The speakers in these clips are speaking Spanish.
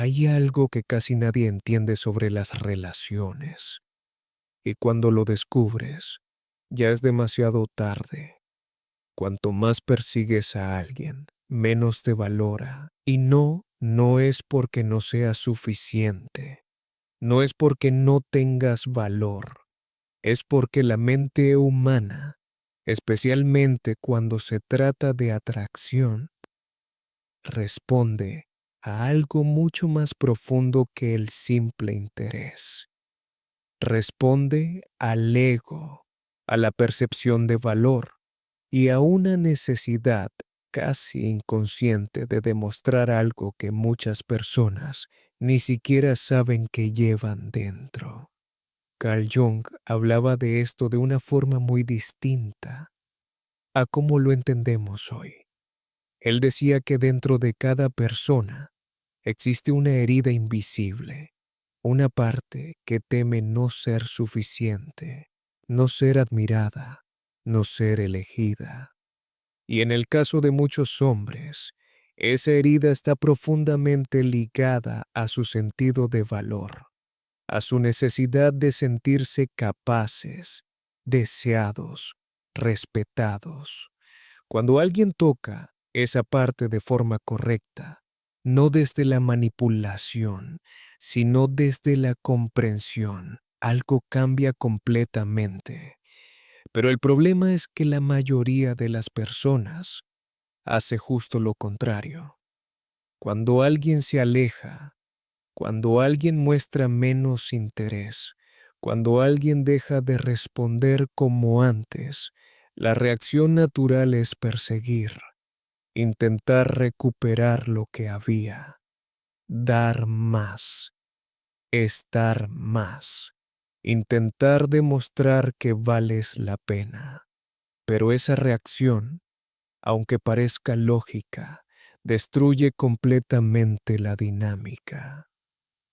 Hay algo que casi nadie entiende sobre las relaciones, y cuando lo descubres, ya es demasiado tarde. Cuanto más persigues a alguien, menos te valora, y no es porque no seas suficiente, no es porque no tengas valor, es porque la mente humana, especialmente cuando se trata de atracción, responde a algo mucho más profundo que el simple interés. Responde al ego, a la percepción de valor y a una necesidad casi inconsciente de demostrar algo que muchas personas ni siquiera saben que llevan dentro. Carl Jung hablaba de esto de una forma muy distinta a cómo lo entendemos hoy. Él decía que dentro de cada persona existe una herida invisible, una parte que teme no ser suficiente, no ser admirada, no ser elegida. Y en el caso de muchos hombres, esa herida está profundamente ligada a su sentido de valor, a su necesidad de sentirse capaces, deseados, respetados. Cuando alguien toca esa parte de forma correcta, no desde la manipulación, sino desde la comprensión, algo cambia completamente. Pero el problema es que la mayoría de las personas hace justo lo contrario. Cuando alguien se aleja, cuando alguien muestra menos interés, cuando alguien deja de responder como antes, la reacción natural es perseguir, intentar recuperar lo que había, dar más, estar más, intentar demostrar que vales la pena. Pero esa reacción, aunque parezca lógica, destruye completamente la dinámica.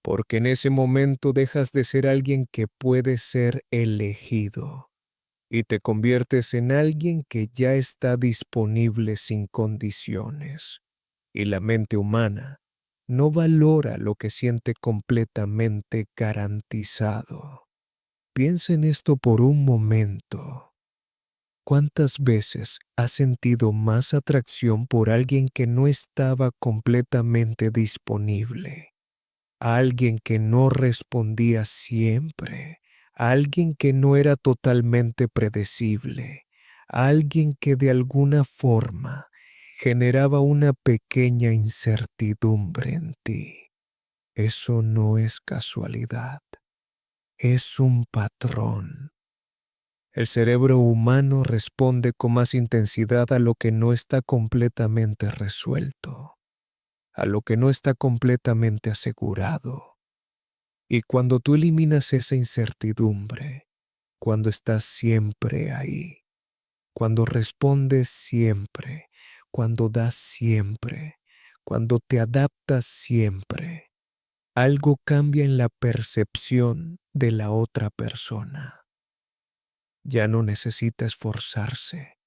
Porque en ese momento dejas de ser alguien que puede ser elegido y te conviertes en alguien que ya está disponible sin condiciones. Y la mente humana no valora lo que siente completamente garantizado. Piensa en esto por un momento. ¿Cuántas veces has sentido más atracción por alguien que no estaba completamente disponible? A alguien que no respondía siempre, a alguien que no era totalmente predecible, a alguien que de alguna forma generaba una pequeña incertidumbre en ti? Eso no es casualidad, es un patrón. El cerebro humano responde con más intensidad a lo que no está completamente resuelto, a lo que no está completamente asegurado. Y cuando tú eliminas esa incertidumbre, cuando estás siempre ahí, cuando respondes siempre, cuando das siempre, cuando te adaptas siempre, algo cambia en la percepción de la otra persona. Ya no necesita esforzarse,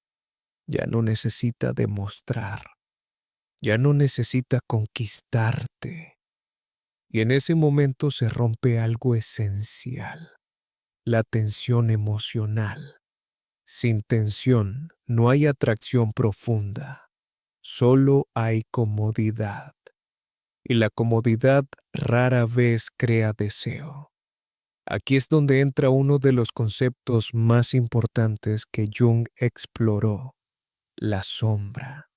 ya no necesita demostrar, ya no necesita conquistarte. Y en ese momento se rompe algo esencial, la tensión emocional. Sin tensión no hay atracción profunda, solo hay comodidad. Y la comodidad rara vez crea deseo. Aquí es donde entra uno de los conceptos más importantes que Jung exploró, la sombra.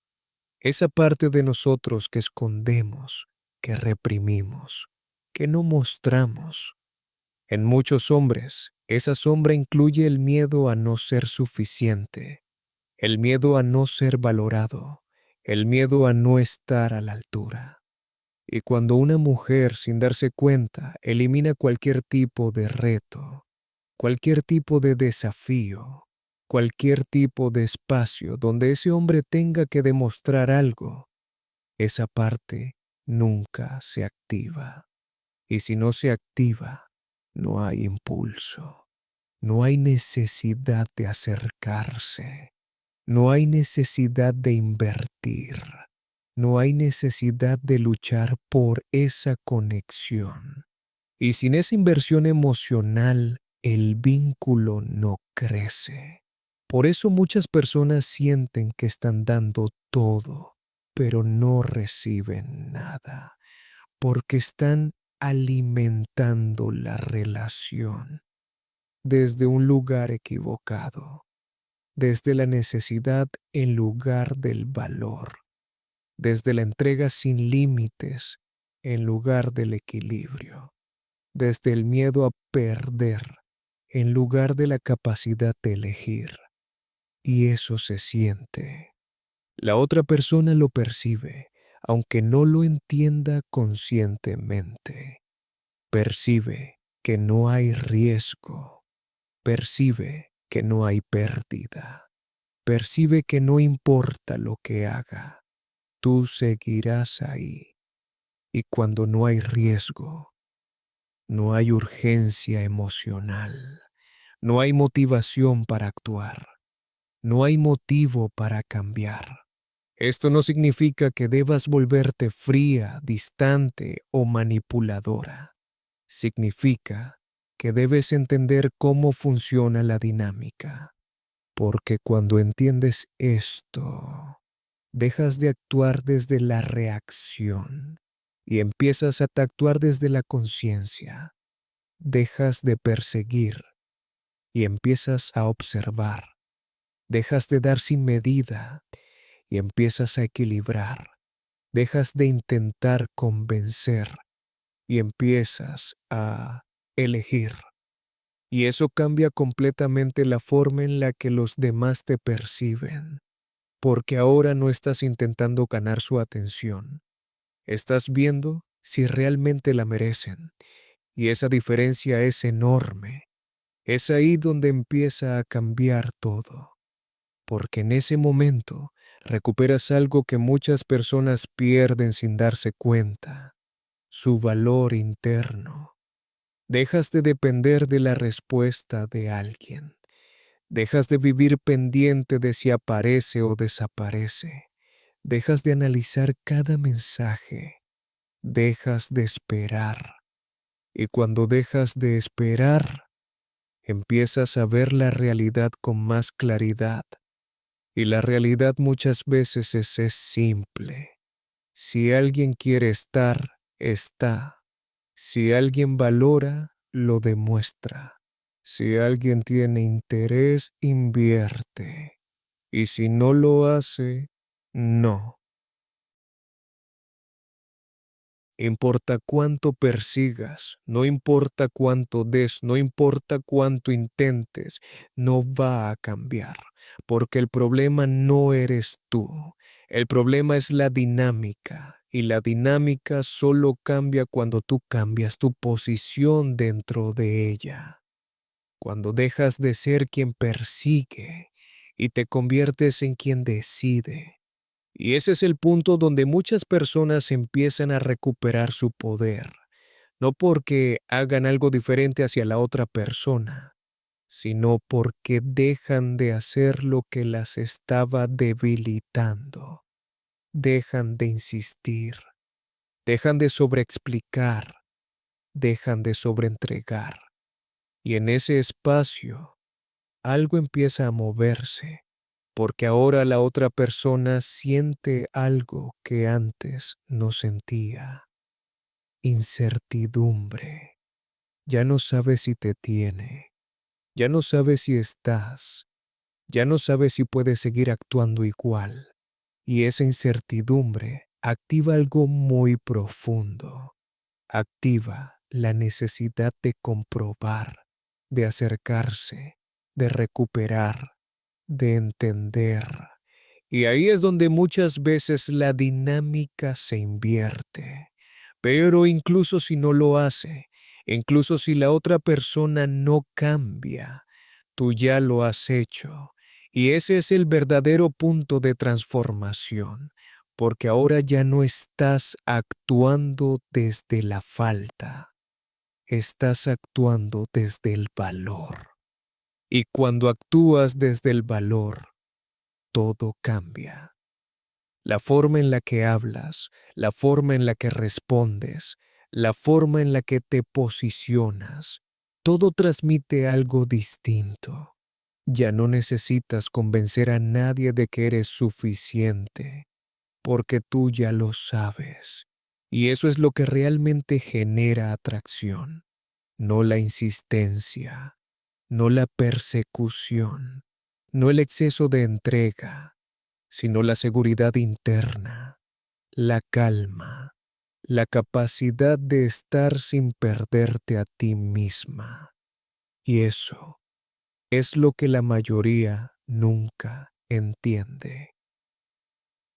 Esa parte de nosotros que escondemos, que reprimimos, que no mostramos. En muchos hombres, esa sombra incluye el miedo a no ser suficiente, el miedo a no ser valorado, el miedo a no estar a la altura. Y cuando una mujer, sin darse cuenta, elimina cualquier tipo de reto, cualquier tipo de desafío, cualquier tipo de espacio donde ese hombre tenga que demostrar algo, esa parte nunca se activa. Y si no se activa, no hay impulso, no hay necesidad de acercarse, no hay necesidad de invertir, No hay necesidad de luchar por esa conexión. Y sin esa inversión emocional, el vínculo no crece. Por eso muchas personas sienten que están dando todo, pero no reciben nada, porque están alimentando la relación desde un lugar equivocado, desde la necesidad en lugar del valor, desde la entrega sin límites en lugar del equilibrio, desde el miedo a perder en lugar de la capacidad de elegir. Y eso se siente. La otra persona lo percibe, aunque no lo entienda conscientemente. Percibe que no hay riesgo. Percibe que no hay pérdida. Percibe que no importa lo que haga, tú seguirás ahí. Y cuando no hay riesgo, no hay urgencia emocional, no hay motivación para actuar, no hay motivo para cambiar. Esto no significa que debas volverte fría, distante o manipuladora. Significa que debes entender cómo funciona la dinámica. Porque cuando entiendes esto, dejas de actuar desde la reacción y empiezas a actuar desde la conciencia. Dejas de perseguir y empiezas a observar. Dejas de dar sin medida y empiezas a equilibrar. Dejas de intentar convencer y empiezas a elegir. Y eso cambia completamente la forma en la que los demás te perciben, porque ahora no estás intentando ganar su atención. Estás viendo si realmente la merecen, y esa diferencia es enorme. Es ahí donde empieza a cambiar todo, porque en ese momento recuperas algo que muchas personas pierden sin darse cuenta, su valor interno. Dejas de depender de la respuesta de alguien. Dejas de vivir pendiente de si aparece o desaparece. Dejas de analizar cada mensaje. Dejas de esperar. Y cuando dejas de esperar, empiezas a ver la realidad con más claridad. Y la realidad muchas veces es simple. Si alguien quiere estar, está. Si alguien valora, lo demuestra. Si alguien tiene interés, invierte. Y si no lo hace, no. Importa cuánto persigas, no importa cuánto des, no importa cuánto intentes, no va a cambiar, porque el problema no eres tú, el problema es la dinámica, y la dinámica solo cambia cuando tú cambias tu posición dentro de ella, cuando dejas de ser quien persigue y te conviertes en quien decide. Y ese es el punto donde muchas personas empiezan a recuperar su poder, no porque hagan algo diferente hacia la otra persona, sino porque dejan de hacer lo que las estaba debilitando. Dejan de insistir, dejan de sobreexplicar, dejan de sobreentregar. Y en ese espacio, algo empieza a moverse, porque ahora la otra persona siente algo que antes no sentía. Incertidumbre. Ya no sabe si te tiene, ya no sabe si estás, ya no sabe si puedes seguir actuando igual. Y esa incertidumbre activa algo muy profundo. Activa la necesidad de comprobar, de acercarse, de recuperar, de entender. Y ahí es donde muchas veces la dinámica se invierte. Pero incluso si no lo hace, incluso si la otra persona no cambia, tú ya lo has hecho. Y ese es el verdadero punto de transformación, porque ahora ya no estás actuando desde la falta, estás actuando desde el valor. Y cuando actúas desde el valor, todo cambia. La forma en la que hablas, la forma en la que respondes, la forma en la que te posicionas, todo transmite algo distinto. Ya no necesitas convencer a nadie de que eres suficiente, porque tú ya lo sabes. Y eso es lo que realmente genera atracción, no la insistencia, no la persecución, no el exceso de entrega, sino la seguridad interna, la calma, la capacidad de estar sin perderte a ti misma. Y eso es lo que la mayoría nunca entiende.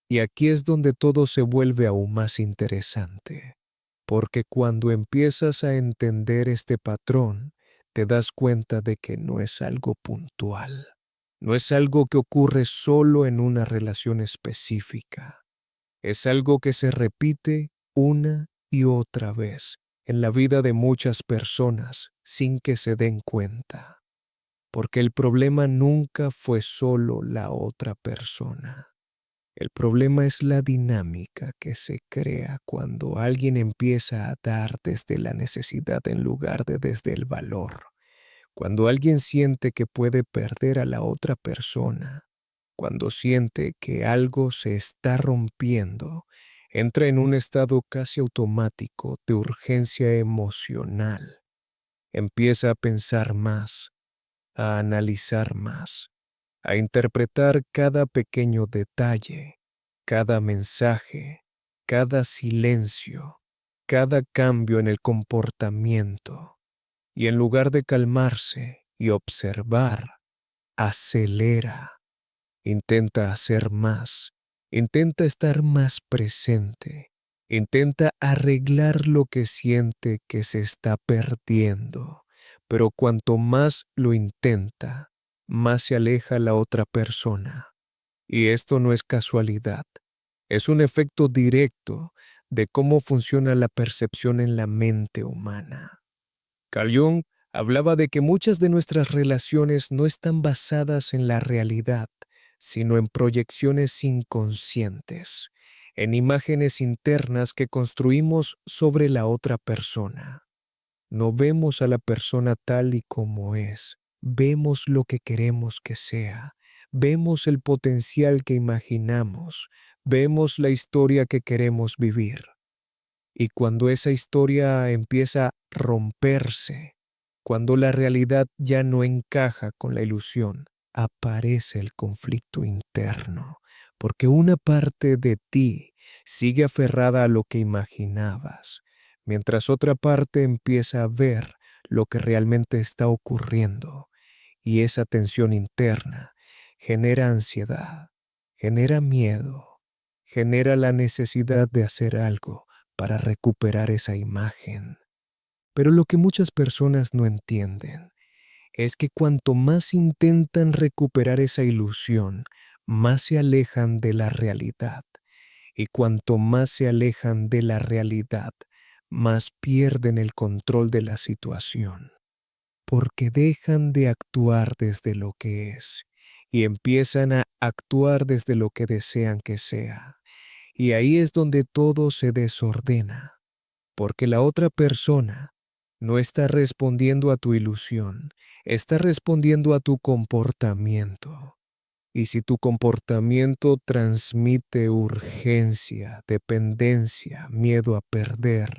Y aquí es donde todo se vuelve aún más interesante, porque cuando empiezas a entender este patrón, te das cuenta de que no es algo puntual, no es algo que ocurre solo en una relación específica, es algo que se repite una y otra vez en la vida de muchas personas sin que se den cuenta, porque el problema nunca fue solo la otra persona. El problema es la dinámica que se crea cuando alguien empieza a dar desde la necesidad en lugar de desde el valor. Cuando alguien siente que puede perder a la otra persona, cuando siente que algo se está rompiendo, entra en un estado casi automático de urgencia emocional. Empieza a pensar más, a analizar más, a interpretar cada pequeño detalle, cada mensaje, cada silencio, cada cambio en el comportamiento. Y en lugar de calmarse y observar, acelera, intenta hacer más, intenta estar más presente, intenta arreglar lo que siente que se está perdiendo. Pero cuanto más lo intenta, más se aleja la otra persona. Y esto no es casualidad, es un efecto directo de cómo funciona la percepción en la mente humana. Carl Jung hablaba de que muchas de nuestras relaciones no están basadas en la realidad, sino en proyecciones inconscientes, en imágenes internas que construimos sobre la otra persona. No vemos a la persona tal y como es, vemos lo que queremos que sea, vemos el potencial que imaginamos, vemos la historia que queremos vivir. Y cuando esa historia empieza a romperse, cuando la realidad ya no encaja con la ilusión, aparece el conflicto interno, porque una parte de ti sigue aferrada a lo que imaginabas, mientras otra parte empieza a ver lo que realmente está ocurriendo, y esa tensión interna genera ansiedad, genera miedo, genera la necesidad de hacer algo para recuperar esa imagen. Pero lo que muchas personas no entienden es que cuanto más intentan recuperar esa ilusión, más se alejan de la realidad. Y cuanto más se alejan de la realidad, más pierden el control de la situación. Porque dejan de actuar desde lo que es y empiezan a actuar desde lo que desean que sea. Y ahí es donde todo se desordena, porque la otra persona no está respondiendo a tu ilusión, está respondiendo a tu comportamiento. Y si tu comportamiento transmite urgencia, dependencia, miedo a perder,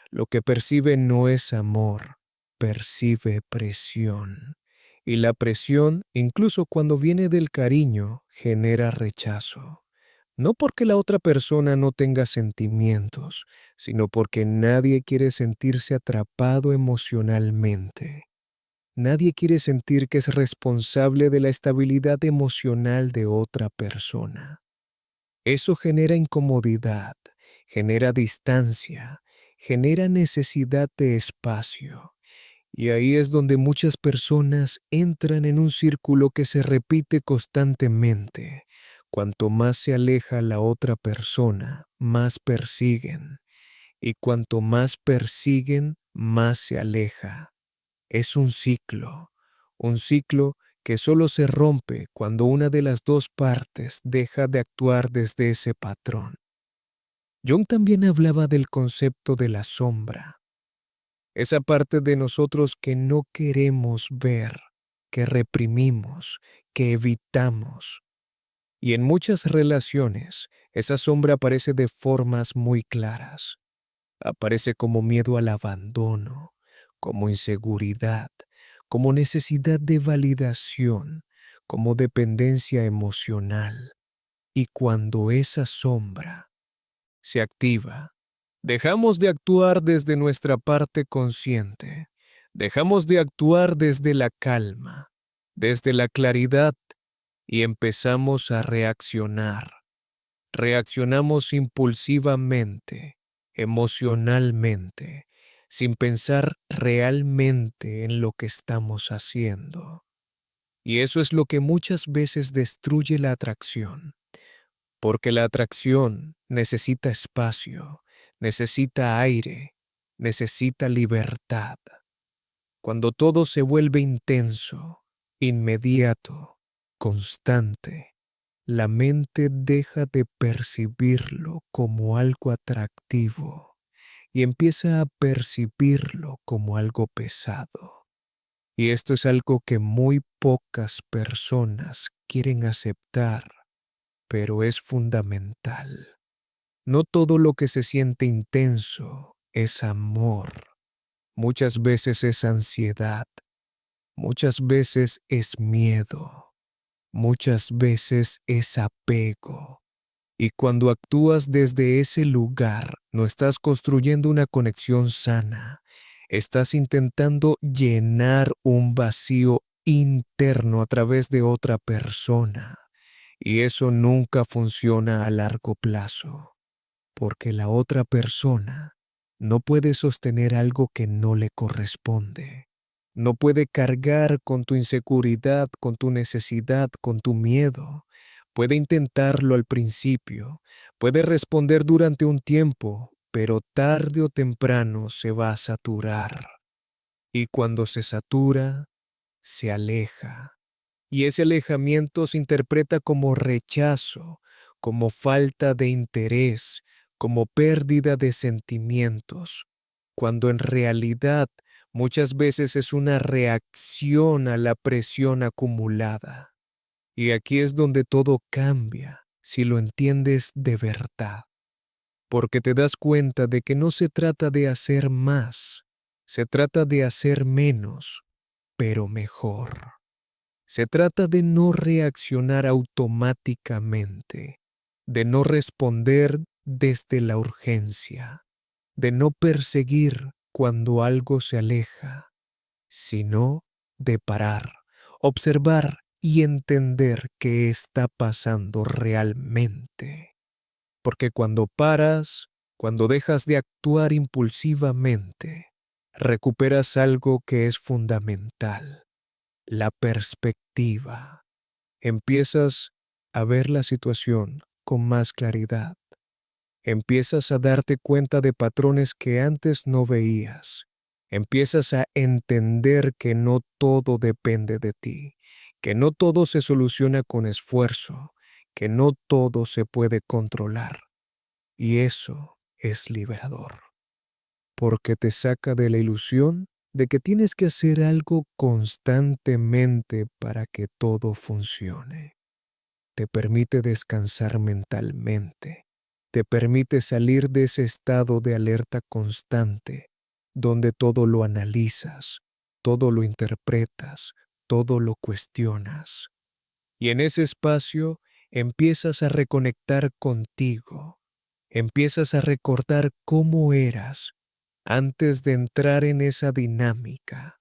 lo que percibe no es amor, percibe presión. Y la presión, incluso cuando viene del cariño, genera rechazo. No porque la otra persona no tenga sentimientos, sino porque nadie quiere sentirse atrapado emocionalmente. Nadie quiere sentir que es responsable de la estabilidad emocional de otra persona. Eso genera incomodidad, genera distancia, genera necesidad de espacio. Y ahí es donde muchas personas entran en un círculo que se repite constantemente. Cuanto más se aleja la otra persona, más persiguen. Y cuanto más persiguen, más se aleja. Es un ciclo que solo se rompe cuando una de las dos partes deja de actuar desde ese patrón. Jung también hablaba del concepto de la sombra, esa parte de nosotros que no queremos ver, que reprimimos, que evitamos. Y en muchas relaciones, esa sombra aparece de formas muy claras. Aparece como miedo al abandono, como inseguridad, como necesidad de validación, como dependencia emocional. Y cuando esa sombra se activa, dejamos de actuar desde nuestra parte consciente, dejamos de actuar desde la calma, desde la claridad y empezamos a reaccionar. Reaccionamos impulsivamente, emocionalmente, sin pensar realmente en lo que estamos haciendo. Y eso es lo que muchas veces destruye la atracción, porque la atracción necesita espacio, necesita aire, necesita libertad. Cuando todo se vuelve intenso, inmediato, constante, la mente deja de percibirlo como algo atractivo y empieza a percibirlo como algo pesado. Y esto es algo que muy pocas personas quieren aceptar, pero es fundamental. No todo lo que se siente intenso es amor. Muchas veces es ansiedad. Muchas veces es miedo. Muchas veces es apego. Y cuando actúas desde ese lugar, no estás construyendo una conexión sana. Estás intentando llenar un vacío interno a través de otra persona. Y eso nunca funciona a largo plazo, porque la otra persona no puede sostener algo que no le corresponde. No puede cargar con tu inseguridad, con tu necesidad, con tu miedo. Puede intentarlo al principio, puede responder durante un tiempo, pero tarde o temprano se va a saturar. Y cuando se satura, se aleja. Y ese alejamiento se interpreta como rechazo, como falta de interés, como pérdida de sentimientos, cuando en realidad muchas veces es una reacción a la presión acumulada. Y aquí es donde todo cambia, si lo entiendes de verdad, porque te das cuenta de que no se trata de hacer más, se trata de hacer menos, pero mejor. Se trata de no reaccionar automáticamente, de no responder desde la urgencia, de no perseguir cuando algo se aleja, sino de parar, observar y entender qué está pasando realmente. Porque cuando paras, cuando dejas de actuar impulsivamente, recuperas algo que es fundamental: la perspectiva. Empiezas a ver la situación con más claridad. Empiezas a darte cuenta de patrones que antes no veías. Empiezas a entender que no todo depende de ti, que no todo se soluciona con esfuerzo, que no todo se puede controlar. Y eso es liberador, porque te saca de la ilusión de que tienes que hacer algo constantemente para que todo funcione. Te permite descansar mentalmente, te permite salir de ese estado de alerta constante, donde todo lo analizas, todo lo interpretas, todo lo cuestionas. Y en ese espacio empiezas a reconectar contigo, empiezas a recordar cómo eras antes de entrar en esa dinámica.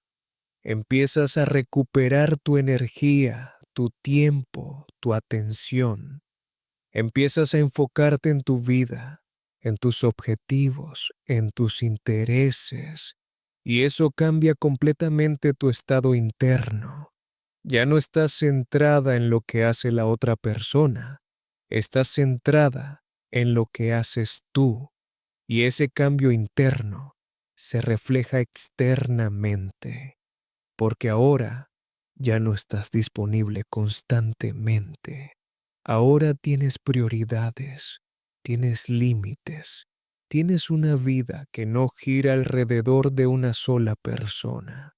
Empiezas a recuperar tu energía, tu tiempo, tu atención. Empiezas a enfocarte en tu vida, en tus objetivos, en tus intereses. Y eso cambia completamente tu estado interno. Ya no estás centrada en lo que hace la otra persona. Estás centrada en lo que haces tú. Y ese cambio interno se refleja externamente, porque ahora Ya no estás disponible constantemente. Ahora tienes prioridades, tienes límites, tienes una vida que no gira alrededor de una sola persona.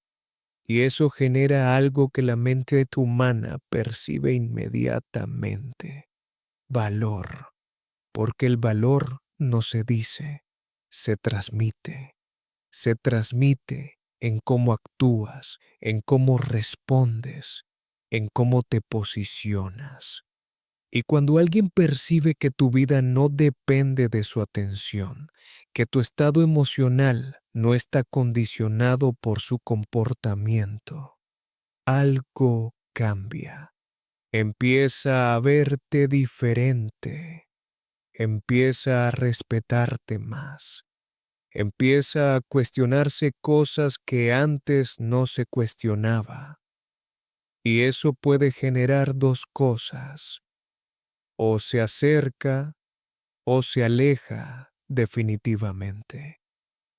Y eso genera algo que la mente humana percibe inmediatamente: valor. Porque el valor no se dice, se transmite. Se transmite en cómo actúas, en cómo respondes, en cómo te posicionas. Y cuando alguien percibe que tu vida no depende de su atención, que tu estado emocional no está condicionado por su comportamiento, algo cambia. Empieza a verte diferente, empieza a respetarte más, empieza a cuestionarse cosas que antes no se cuestionaba. Y eso puede generar dos cosas: o se acerca o se aleja definitivamente.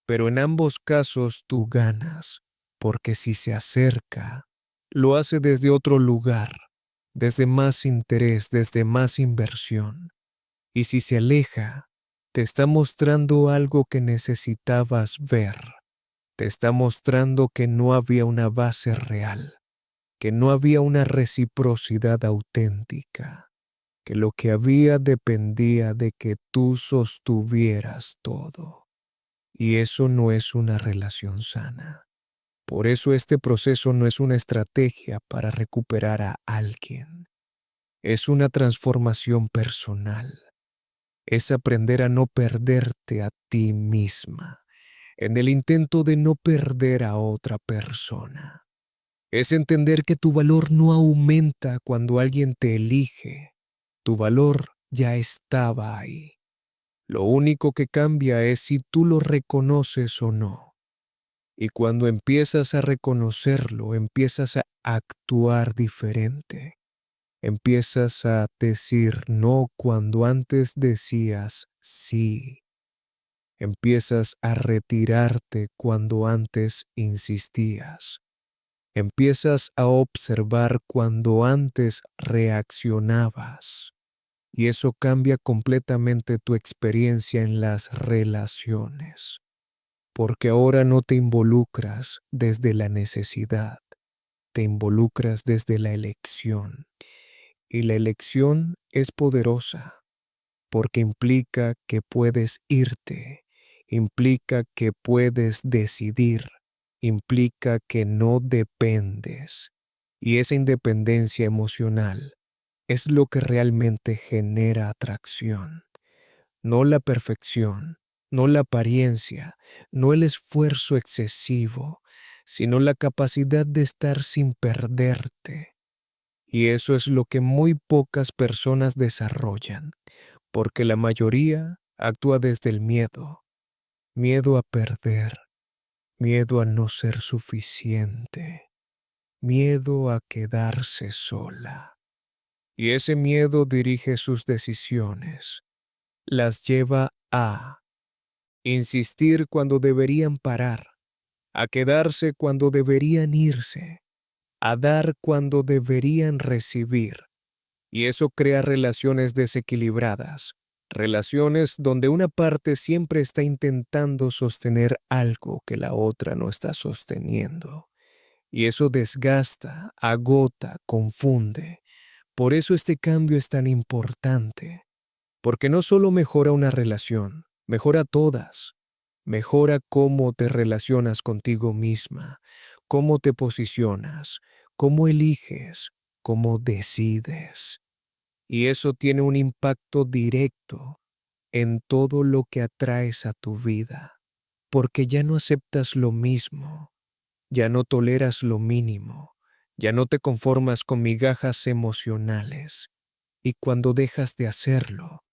Pero en ambos casos tú ganas, porque si se acerca, lo hace desde otro lugar, desde más interés, desde más inversión. Y si se aleja, te está mostrando algo que necesitabas ver. Te está mostrando que no había una base real, que no había una reciprocidad auténtica, que lo que había dependía de que tú sostuvieras todo. Y eso no es una relación sana. Por eso este proceso no es una estrategia para recuperar a alguien. Es una transformación personal. Es aprender a no perderte a ti misma en el intento de no perder a otra persona. Es entender que tu valor no aumenta cuando alguien te elige. Tu valor ya estaba ahí. Lo único que cambia es si tú lo reconoces o no. Y cuando empiezas a reconocerlo, empiezas a actuar diferente. Empiezas a decir no cuando antes decías sí. Empiezas a retirarte cuando antes insistías. Empiezas a observar cuando antes reaccionabas. Y eso cambia completamente tu experiencia en las relaciones. Porque ahora no te involucras desde la necesidad, te involucras desde la elección. Y la elección es poderosa, porque implica que puedes irte, implica que puedes decidir, implica que no dependes. Y esa independencia emocional es lo que realmente genera atracción. No la perfección, no la apariencia, no el esfuerzo excesivo, sino la capacidad de estar sin perderte. Y eso es lo que muy pocas personas desarrollan, porque la mayoría actúa desde el miedo. Miedo a perder, miedo a no ser suficiente, miedo a quedarse sola. Y ese miedo dirige sus decisiones, las lleva a insistir cuando deberían parar, a quedarse cuando deberían irse, a dar cuando deberían recibir. Y eso crea relaciones desequilibradas, relaciones donde una parte siempre está intentando sostener algo que la otra no está sosteniendo. Y eso desgasta, agota, confunde. Por eso este cambio es tan importante, porque no solo mejora una relación, mejora todas. Mejora cómo te relacionas contigo misma, cómo te posicionas, cómo eliges, cómo decides. Y eso tiene un impacto directo en todo lo que atraes a tu vida, porque ya no aceptas lo mismo, ya no toleras lo mínimo, ya no te conformas con migajas emocionales. Y cuando dejas de hacerlo,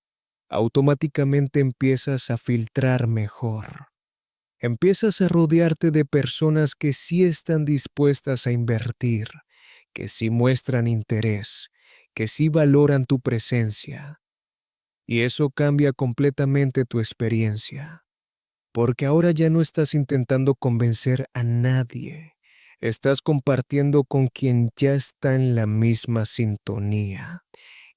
automáticamente empiezas a filtrar mejor. Empiezas a rodearte de personas que sí están dispuestas a invertir, que sí muestran interés, que sí valoran tu presencia. Y eso cambia completamente tu experiencia, porque ahora ya no estás intentando convencer a nadie, Estás compartiendo con quien ya está en la misma sintonía.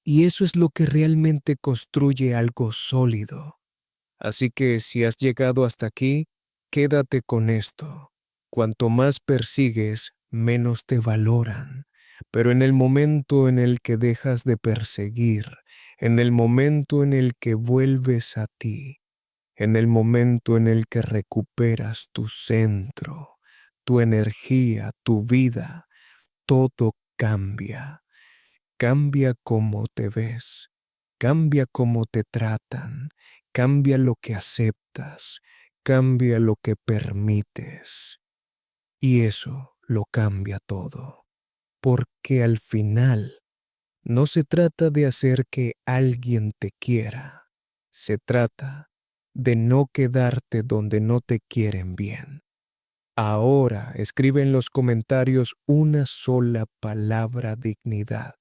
Y eso es lo que realmente construye algo sólido. Así que si has llegado hasta aquí, quédate con esto. Cuanto más persigues, menos te valoran. Pero en el momento en el que dejas de perseguir, en el momento en el que vuelves a ti, en el momento en el que recuperas tu centro, tu energía, tu vida, todo cambia. Cambia cómo te ves, cambia cómo te tratan, cambia lo que aceptas, cambia lo que permites. Y eso lo cambia todo, porque al final no se trata de hacer que alguien te quiera, se trata de no quedarte donde no te quieren bien. Ahora escribe en los comentarios una sola palabra: dignidad.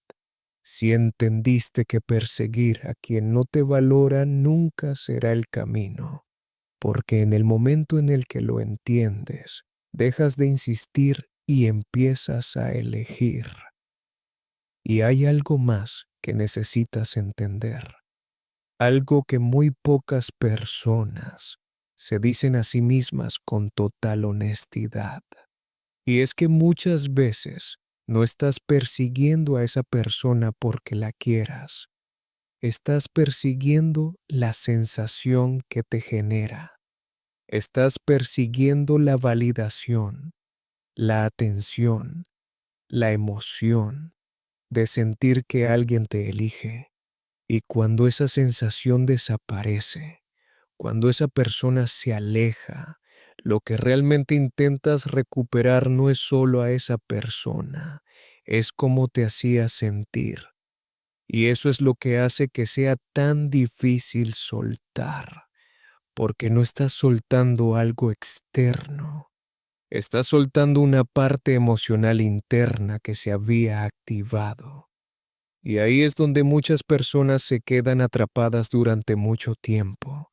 Si entendiste que perseguir a quien no te valora nunca será el camino, porque en el momento en el que lo entiendes, dejas de insistir y empiezas a elegir. Y hay algo más que necesitas entender, algo que muy pocas personas se dicen a sí mismas con total honestidad. Y es que muchas veces no estás persiguiendo a esa persona porque la quieras. Estás persiguiendo la sensación que te genera. Estás persiguiendo la validación, la atención, la emoción de sentir que alguien te elige. Y cuando esa sensación desaparece, cuando esa persona se aleja, lo que realmente intentas recuperar no es solo a esa persona, es cómo te hacía sentir. Y eso es lo que hace que sea tan difícil soltar, porque no estás soltando algo externo, estás soltando una parte emocional interna que se había activado. Y ahí es donde muchas personas se quedan atrapadas durante mucho tiempo,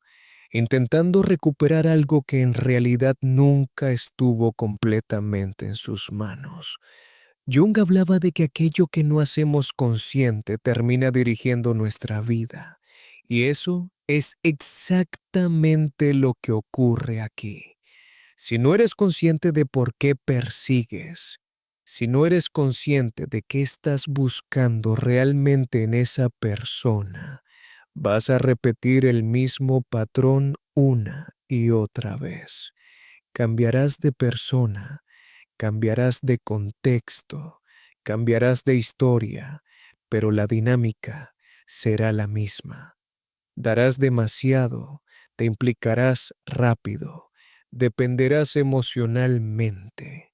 intentando recuperar algo que en realidad nunca estuvo completamente en sus manos. Jung hablaba de que aquello que no hacemos consciente termina dirigiendo nuestra vida, y eso es exactamente lo que ocurre aquí. Si no eres consciente de por qué persigues, si no eres consciente de qué estás buscando realmente en esa persona, vas a repetir el mismo patrón una y otra vez. Cambiarás de persona, cambiarás de contexto, cambiarás de historia, pero la dinámica será la misma. Darás demasiado, te implicarás rápido, dependerás emocionalmente.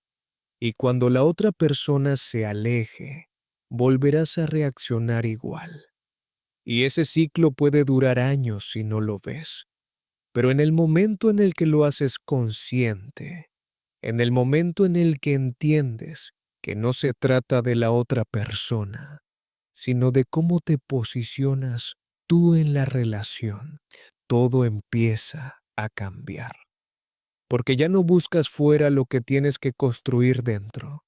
Y cuando la otra persona se aleje, volverás a reaccionar igual. Y ese ciclo puede durar años si no lo ves. Pero en el momento en el que lo haces consciente, en el momento en el que entiendes que no se trata de la otra persona, sino de cómo te posicionas tú en la relación, todo empieza a cambiar. Porque ya no buscas fuera lo que tienes que construir dentro.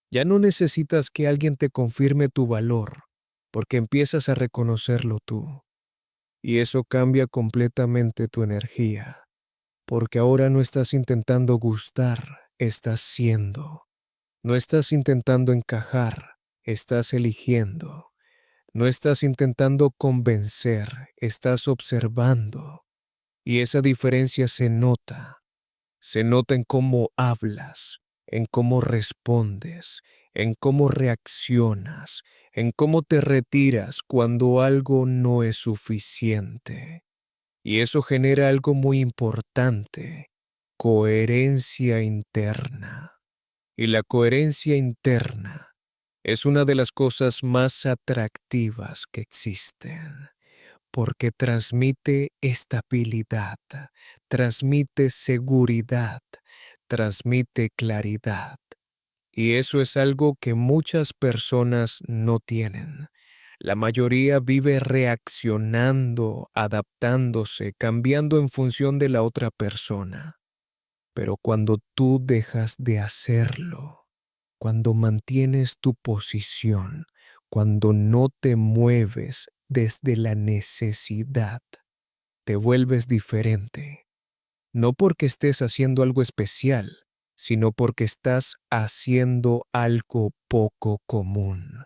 Ya no necesitas que alguien te confirme tu valor, porque empiezas a reconocerlo tú. Y eso cambia completamente tu energía, porque ahora no estás intentando gustar, estás siendo. No estás intentando encajar, estás eligiendo. No estás intentando convencer, estás observando. Y esa diferencia se nota. Se nota en cómo hablas, en cómo respondes, en cómo reaccionas, en cómo te retiras cuando algo no es suficiente. Y eso genera algo muy importante: coherencia interna. Y la coherencia interna es una de las cosas más atractivas que existen, porque transmite estabilidad, transmite seguridad, transmite claridad. Y eso es algo que muchas personas no tienen. La mayoría vive reaccionando, adaptándose, cambiando en función de la otra persona. Pero cuando tú dejas de hacerlo, cuando mantienes tu posición, cuando no te mueves desde la necesidad, te vuelves diferente. No porque estés haciendo algo especial, sino porque estás haciendo algo poco común.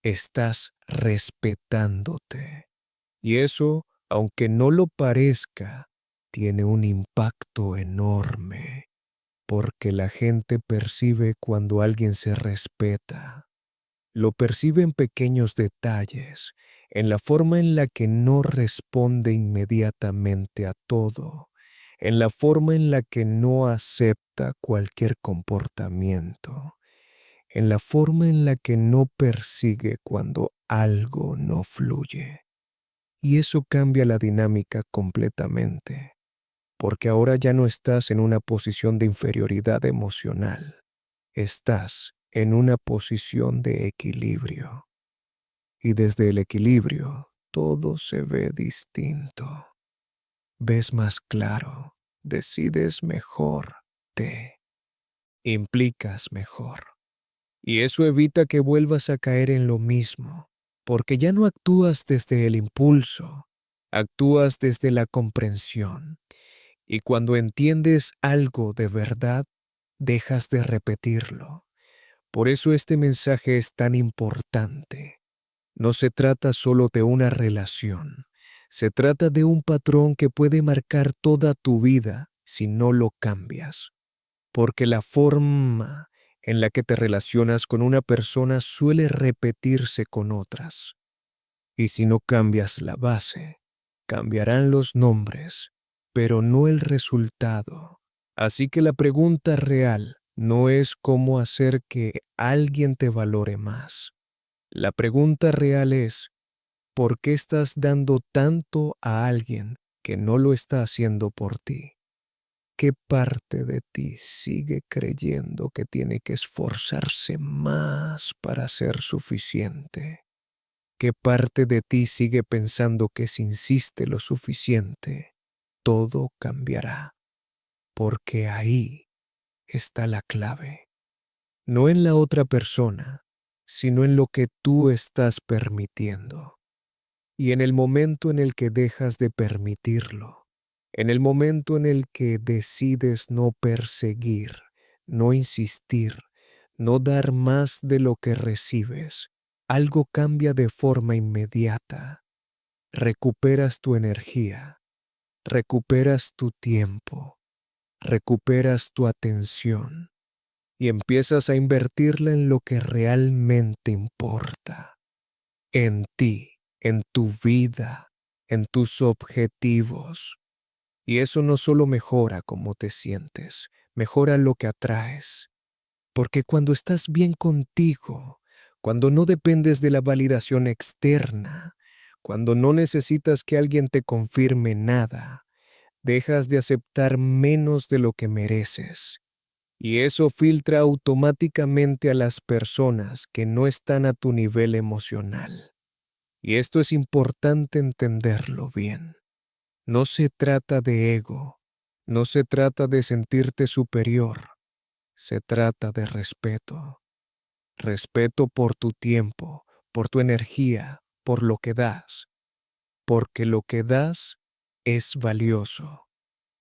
Estás respetándote. Y eso, aunque no lo parezca, tiene un impacto enorme, porque la gente percibe cuando alguien se respeta. Lo percibe en pequeños detalles, en la forma en la que no responde inmediatamente a todo, en la forma en la que no acepta cualquier comportamiento, en la forma en la que no persigue cuando algo no fluye. Y eso cambia la dinámica completamente, porque ahora ya no estás en una posición de inferioridad emocional, estás en una posición de equilibrio. Y desde el equilibrio todo se ve distinto. Ves más claro, decides mejor, te implicas mejor. Y eso evita que vuelvas a caer en lo mismo, porque ya no actúas desde el impulso, actúas desde la comprensión. Y cuando entiendes algo de verdad, dejas de repetirlo. Por eso este mensaje es tan importante. No se trata solo de una relación, se trata de un patrón que puede marcar toda tu vida si no lo cambias. Porque la forma en la que te relacionas con una persona suele repetirse con otras. Y si no cambias la base, cambiarán los nombres, pero no el resultado. Así que la pregunta real no es cómo hacer que alguien te valore más. La pregunta real es, ¿por qué estás dando tanto a alguien que no lo está haciendo por ti? ¿Qué parte de ti sigue creyendo que tiene que esforzarse más para ser suficiente? ¿Qué parte de ti sigue pensando que si insiste lo suficiente, todo cambiará? Porque ahí está la clave. No en la otra persona, sino en lo que tú estás permitiendo. Y en el momento en el que dejas de permitirlo, en el momento en el que decides no perseguir, no insistir, no dar más de lo que recibes, algo cambia de forma inmediata. Recuperas tu energía, recuperas tu tiempo, recuperas tu atención y empiezas a invertirla en lo que realmente importa, en ti, en tu vida, en tus objetivos. Y eso no solo mejora cómo te sientes, mejora lo que atraes. Porque cuando estás bien contigo, cuando no dependes de la validación externa, cuando no necesitas que alguien te confirme nada, dejas de aceptar menos de lo que mereces. Y eso filtra automáticamente a las personas que no están a tu nivel emocional. Y esto es importante entenderlo bien. No se trata de ego, no se trata de sentirte superior, se trata de respeto. Respeto por tu tiempo, por tu energía, por lo que das. Porque lo que das es valioso.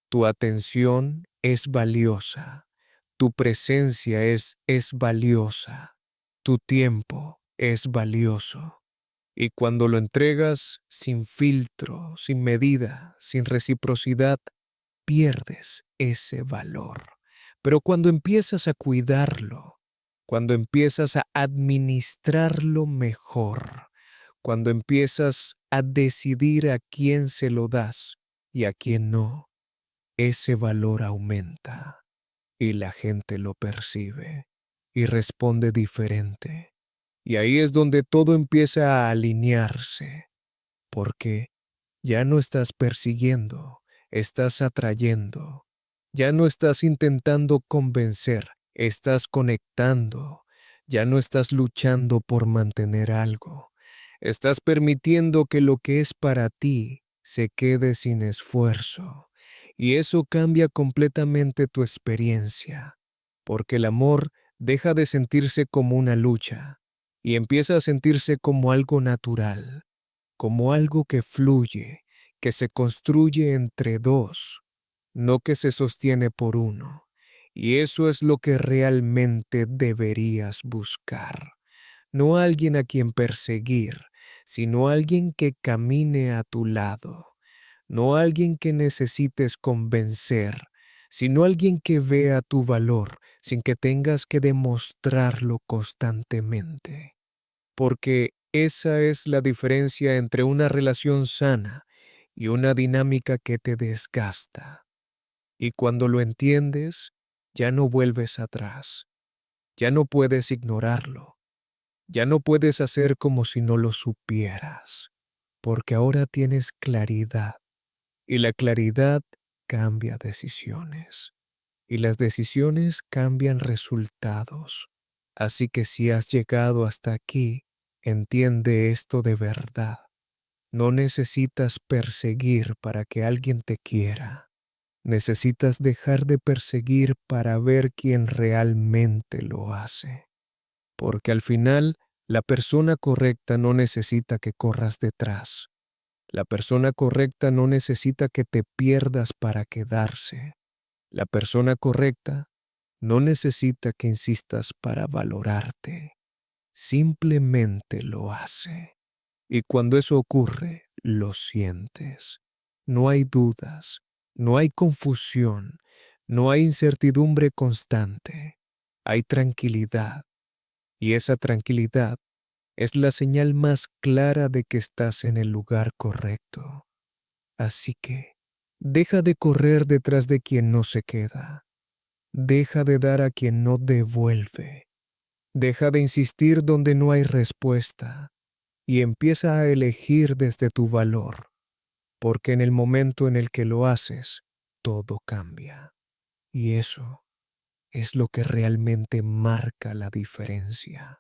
Tu atención es valiosa. Tu presencia es valiosa. Tu tiempo es valioso. Y cuando lo entregas sin filtro, sin medida, sin reciprocidad, pierdes ese valor. Pero cuando empiezas a cuidarlo, cuando empiezas a administrarlo mejor, cuando empiezas a decidir a quién se lo das y a quién no, ese valor aumenta y la gente lo percibe y responde diferente. Y ahí es donde todo empieza a alinearse, porque ya no estás persiguiendo, estás atrayendo. Ya no estás intentando convencer, estás conectando. Ya no estás luchando por mantener algo. Estás permitiendo que lo que es para ti se quede sin esfuerzo. Y eso cambia completamente tu experiencia, porque el amor Deja de sentirse como una lucha y empieza a sentirse como algo natural, como algo que fluye, que se construye entre dos, no que se sostiene por uno. Y eso es lo que realmente deberías buscar. No alguien a quien perseguir, sino alguien que camine a tu lado. No alguien que necesites convencer, sino alguien que vea tu valor sin que tengas que demostrarlo constantemente. Porque esa es la diferencia entre una relación sana y una dinámica que te desgasta. Y cuando lo entiendes, ya no vuelves atrás, ya no puedes ignorarlo, ya no puedes hacer como si no lo supieras, porque ahora tienes claridad y la claridad cambia decisiones y las decisiones cambian resultados. Así que si has llegado hasta aquí, entiende esto de verdad. No necesitas perseguir para que alguien te quiera. Necesitas dejar de perseguir para ver quién realmente lo hace. Porque al final, la persona correcta no necesita que corras detrás. La persona correcta no necesita que te pierdas para quedarse. La persona correcta no necesita que insistas para valorarte. Simplemente lo hace. Y cuando eso ocurre, lo sientes. No hay dudas, no hay confusión, no hay incertidumbre constante. Hay tranquilidad. Y esa tranquilidad es la señal más clara de que estás en el lugar correcto. Así que, deja de correr detrás de quien no se queda. Deja de dar a quien no devuelve. Deja de insistir donde no hay respuesta y empieza a elegir desde tu valor, porque en el momento en el que lo haces, todo cambia. Y eso es lo que realmente marca la diferencia.